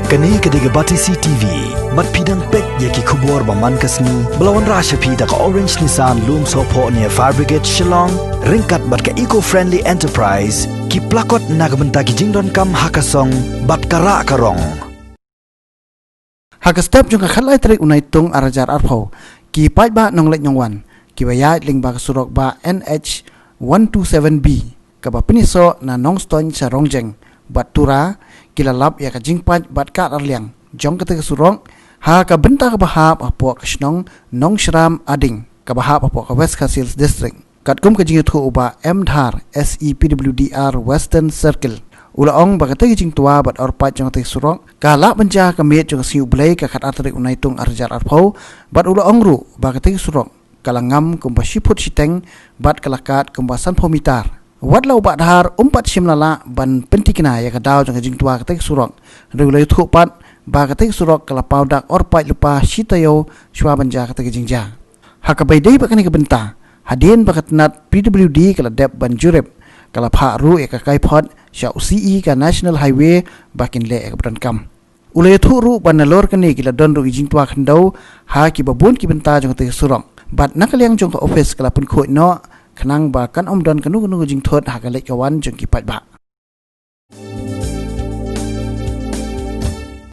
Kani kediga bati CTV, mat pidang pek yaki kubur baman kasni, belawan rasha pida ka Orange Nissan Loom Sopo near Fire Brigade Shillong, ringkat bat ka eco-friendly enterprise, ki plakot nagbenta ki jingdon kam hakasong, bat kara karong. Hakastep jung ka khalai trik unai tung arajar arpho, ki pai ba nong lek nyong wan, ki bayai ling ba surok ba NH 127B, ka ba piniso na nong stone sa rongjeng, bat tura, kilalap ya ka jingpat bat ka arliang, jong ka surong, ha ka benta ka bahap apo ka shnong nong shram ading, ka bahap apo ka West Khasi District. Kat kum ka jingtu uba MDhar SEPWDR Western Circle. Ula ong bagatay jing tua bat orpat jong te surong, ka la banja ka met jong siu blay ka khat atrik unai tung arjar arpho, bat ula ong ru bagatay surong, kalangam kumba shiput shiteng bat kalakat kumba san pomitar. Wat lau bat har umpat shimlala ban pentikina ya ka daw jong jing tua ka te surong. Regulai thu pat bagatay surong kala paudak orpat lupa shitayo shwa banja ka te jingja. Hakabai dei bakani ka benta, hadien bakat nat PWD kala dep ban jurep. Kala pha ru eka kai phot sha UCE ka National Highway bakin le ek brankam ulay thu ru banalor kani kila don ru jing twa khandau ha ki babun ki benta jong te surong bat nakaliang jong ka office kala pun khoi no khanang ba kan om don kanu jing thot ha ka le kawan jong ki pat ba